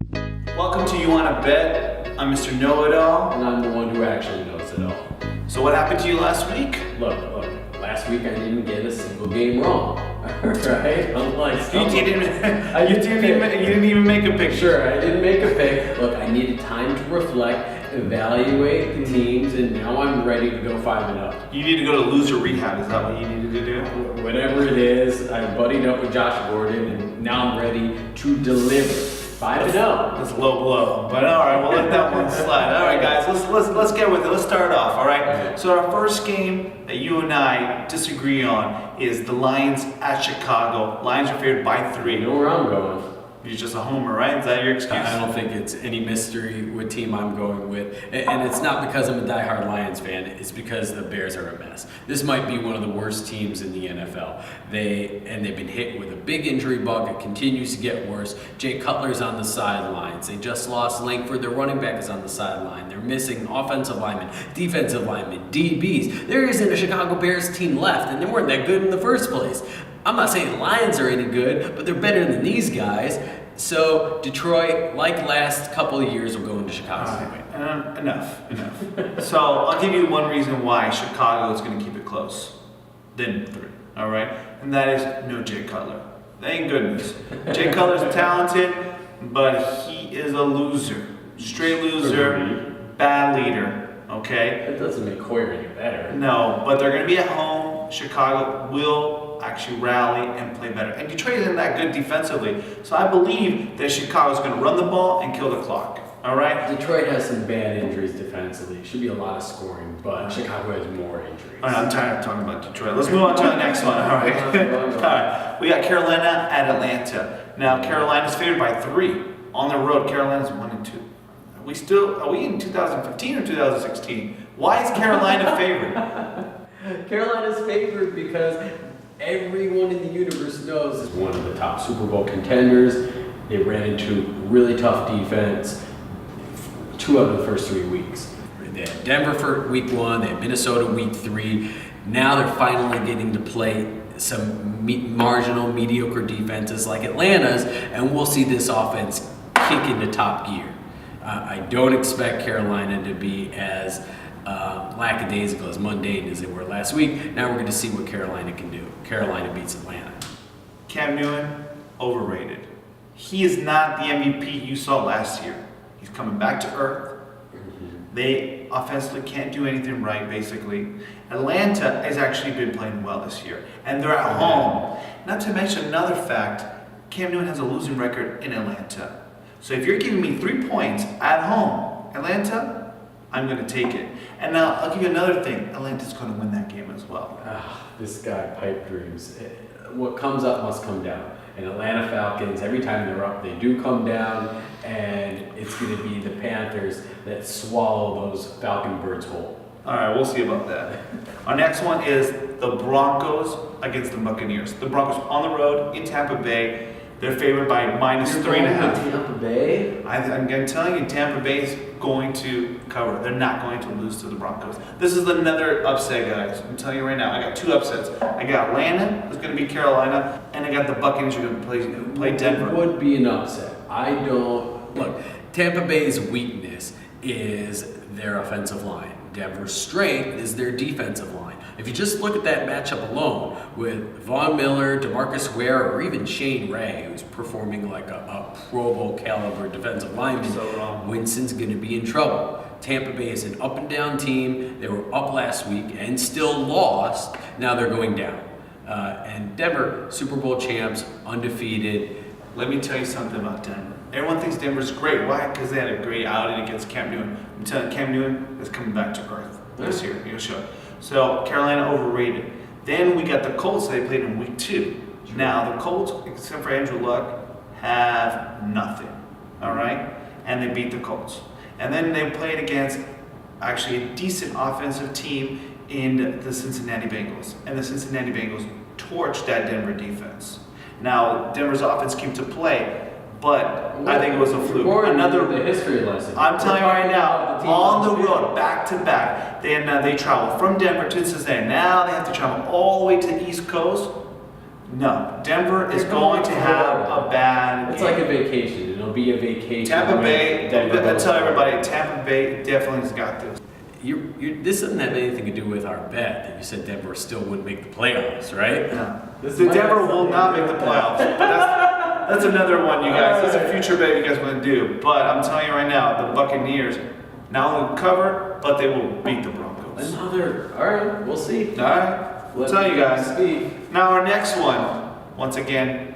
Welcome to You Wanna Bet. I'm Mr. Know-It-All. And I'm the one who actually knows it all. So what happened to you last week? Look, last week I didn't get a single game wrong. Right? Unlike You didn't even make a picture. Sure, I didn't make a pick. Look, I needed time to reflect, evaluate the teams, and now I'm ready to go 5-0. You need to go to loser rehab. Is that what you needed to do? Whatever it is, I buddied up with Josh Gordon, and now I'm ready to deliver. 5-0. That's low blow, but all right, we'll let that one slide. All right, guys, let's get with it. Let's start off. All right. Okay. So our first game that you and I disagree on is the Lions at Chicago. Lions are favored by 3. You know where I'm going. You're just a homer, right? Is that your excuse? I don't think it's any mystery what team I'm going with. And it's not because I'm a diehard Lions fan, it's because the Bears are a mess. This might be one of the worst teams in the NFL. They've been hit with a big injury bug. It continues to get worse. Jay Cutler's on the sidelines. They just lost Langford. Their running back is on the sideline. They're missing offensive linemen, defensive linemen, DBs. There isn't a Chicago Bears team left, and they weren't that good in the first place. I'm not saying the Lions are any good, but they're better than these guys. So Detroit, like last couple of years, will go into Chicago. All right, enough. So I'll give you one reason why Chicago is going to keep it close. Then 3, all right? And that is no Jay Cutler. Thank goodness. Jay Cutler's talented, but he is a loser. Straight loser, bad leader, okay? That doesn't make Hoyer any better. No, but they're going to be at home. Chicago will actually rally and play better. And Detroit isn't that good defensively. So I believe that Chicago's going to run the ball and kill the clock. All right? Detroit has some bad injuries defensively. Should be a lot of scoring, but Chicago has more injuries. All right, I'm tired of talking about Detroit. Let's move on to the next one. All right. All right. We got Carolina at Atlanta. Now, Carolina's favored by 3 on the road. Carolina's 1-2. Are we in 2015 or 2016? Why is Carolina favored? Carolina's favored because everyone in the universe knows is one of the top Super Bowl contenders. They ran into really tough defense 2 out of the first 3 weeks. They had Denver for week 1, they had Minnesota week 3. Now they're finally getting to play some marginal, mediocre defenses like Atlanta's, and we'll see this offense kick into top gear. I don't expect Carolina to be as lackadaisical, as mundane as they were last week. Now we're going to see what Carolina can do. Carolina beats Atlanta. Cam Newton, overrated. He is not the MVP you saw last year. He's coming back to earth. They offensively can't do anything right, basically. Atlanta has actually been playing well this year, and they're at home. Not to mention another fact, Cam Newton has a losing record in Atlanta. So if you're giving me 3 points at home, Atlanta, I'm going to take it. And now I'll give you another thing. Atlanta's going to win that game as well. This guy, pipe dreams. What comes up must come down. And Atlanta Falcons, every time they're up, they do come down, and it's going to be the Panthers that swallow those Falcon birds whole. All right, we'll see about that. Our next one is the Broncos against the Buccaneers. The Broncos on the road in Tampa Bay. They're favored by -3.5. Tampa Bay? I'm going to tell you, Tampa Bay is going to cover. They're not going to lose to the Broncos. This is another upset, guys. I'm telling you right now. I got 2 upsets. I got Atlanta, who's going to beat Carolina, and I got the Buccaneers, who are going to play Denver. It would be an upset. Look, Tampa Bay's weakness is their offensive line. Denver's strength is their defensive line. If you just look at that matchup alone with Von Miller, DeMarcus Ware, or even Shane Ray, who's performing like a Pro Bowl caliber defensive lineman, Winston's going to be in trouble. Tampa Bay is an up and down team. They were up last week and still lost. Now they're going down. And Denver, Super Bowl champs, undefeated. Let me tell you something about Denver. Everyone thinks Denver's great. Why? Because they had a great outing against Cam Newton. I'm telling you, Cam Newton is coming back to earth this year. He'll show. So Carolina overrated. Then we got the Colts. They played in week 2. Now the Colts, except for Andrew Luck, have nothing. All right, and they beat the Colts. And then they played against actually a decent offensive team in the Cincinnati Bengals, and the Cincinnati Bengals torched that Denver defense. Now Denver's offense came to play. But I think it was a fluke. The history lesson. I'm telling you right now, on the road, back to back, they travel from Denver to Cincinnati. Now they have to travel all the way to the East Coast. No, Denver is going to have a bad It's game. like a vacation. It'll be a vacation. Tampa when Bay, Denver I goes tell for it. everybody, Tampa Bay definitely has got this. This doesn't have anything to do with our bet that you said Denver still wouldn't make the playoffs, right? No. This The might Denver have will something not to make do the with that. playoffs. But that's another one, you guys. That's a Alright. future bet you guys want to do. But I'm telling you right now, the Buccaneers not only cover, but they will beat the Broncos. Another. All right, we'll see. All right? I'll Let tell you me guys. speak. Now our next one, once again,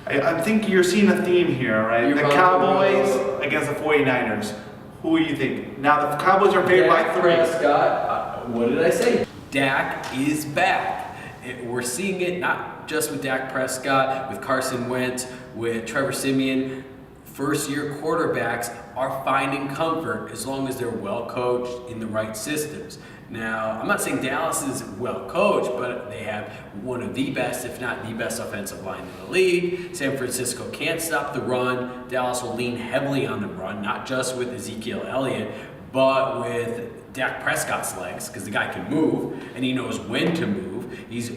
I think you're seeing a theme here, all right? You're The about to Cowboys go- against the 49ers. Who do you think? Now the Cowboys are favored by Dak 3. Prescott. What did I say? Dak is back. We're seeing it not just with Dak Prescott, with Carson Wentz, with Trevor Siemian. First-year quarterbacks are finding comfort as long as they're well coached in the right systems. Now, I'm not saying Dallas is well coached, but they have one of the best, if not the best, offensive line in the league. San Francisco can't stop the run. Dallas will lean heavily on the run, not just with Ezekiel Elliott, but with Dak Prescott's legs, because the guy can move and he knows when to move. He's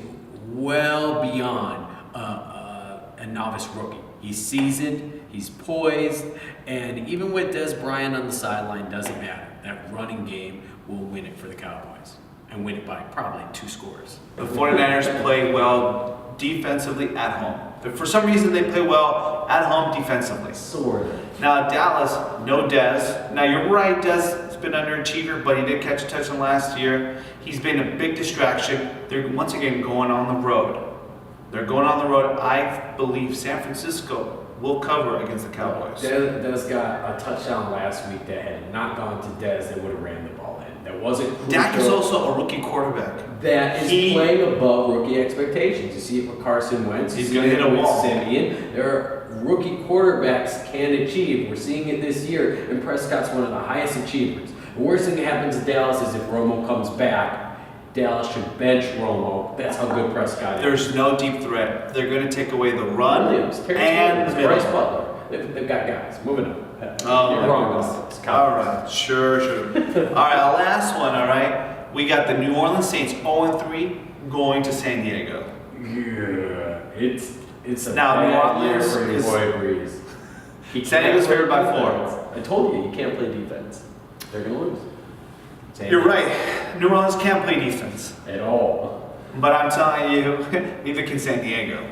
well beyond a novice rookie. He's seasoned, he's poised, and even with Des Bryant on the sideline, doesn't matter. That running game will win it for the Cowboys and win it by probably 2 scores. The 49ers play well defensively at home. But for some reason, they play well at home defensively. Sort of. Now, Dallas, no Dez. Now, you're right, Dez has been underachiever, but he did catch a touchdown last year. He's been a big distraction. They're once again going on the road. They're going on the road. I believe San Francisco will cover against the Cowboys. Dez got a touchdown last week that had not gone to Dez. They would have ran the ball in. That wasn't crucial. Dak is also a rookie quarterback. That is He- playing above rookie expectations. You see it with Carson Wentz. He's you gonna see hit it a with wall. Simeon. There are rookie quarterbacks can achieve. We're seeing it this year, and Prescott's one of the highest achievers. The worst thing that happens to Dallas is if Romo comes back, Dallas should bench Romo. That's how good Prescott is. There's no deep threat. They're going to take away the run Williams, Terrence and Williams, the middle. Bryce Butler. They've got guys. Moving on. Oh, You're my wrong, goodness. though. It's All Cowboys. right, sure. All right, our last one, all right? We got the New Orleans Saints 0-3 going to San Diego. Yeah, it's a Now, New bad year Orleans for your is- boy Breeze. He San can't Diego's play favored by defense. 4. I told you can't play defense. They're gonna lose. San You're Diego. right. New Orleans can't play defense. At all. But I'm telling you, neither can San Diego.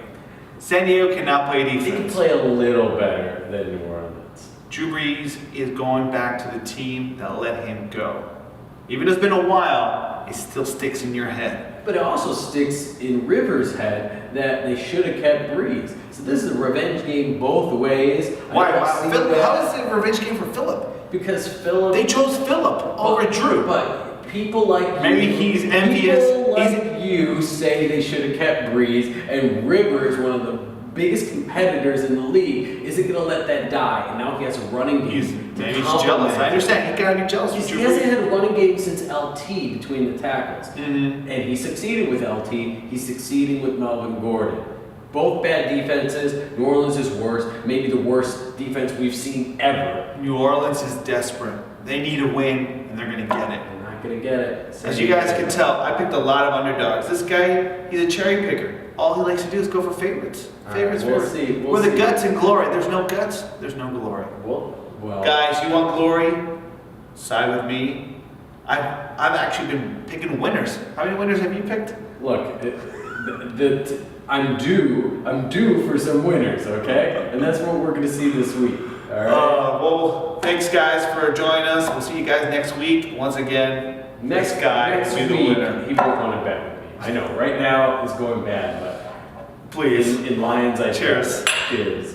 San Diego cannot play They can defense. play a little better than New Orleans. Drew Brees is going back to the team that let him go. Even though it's been a while, it still sticks in your head. But it also sticks in Rivers' head that they should have kept Breeze. So this is a revenge game both ways. I Why? don't see that How is it a revenge game for Philip? because Philip. They chose Philip over Drew. But people like Maybe you, he's envious. People like you say they should have kept Breeze, and Rivers, one of the biggest competitors in the league, isn't going to let that die. And now he has a running game. Maybe he's to jealous. complement I it. understand. He gotta be jealous with He Drew hasn't Brees. had a running game since LT between the tackles. Mhm. And he succeeded with LT. He's succeeding with Melvin Gordon. Both bad defenses. New Orleans is worse. Maybe the worst defense we've seen ever. New Orleans is desperate. They need a win, and they're gonna get it. They're not going to get it. As you guys can tell, I picked a lot of underdogs. This guy, he's a cherry picker. All he likes to do is go for favorites. All Favorites, right, we'll favorites. see, we'll Where the see. guts and glory. There's no guts. There's no glory. Well, Guys, you want glory? Side with me. I've actually been picking winners. How many winners have you picked? look, I'm due for some winners, okay? And that's what we're going to see this week. All right. Well, thanks guys for joining us. We'll see you guys next week. Once again, this guy next will be the week, winner. he won't want to bet with me. I know. Right now it's going bad, but Please. in Lions, I Cheers. Cheers.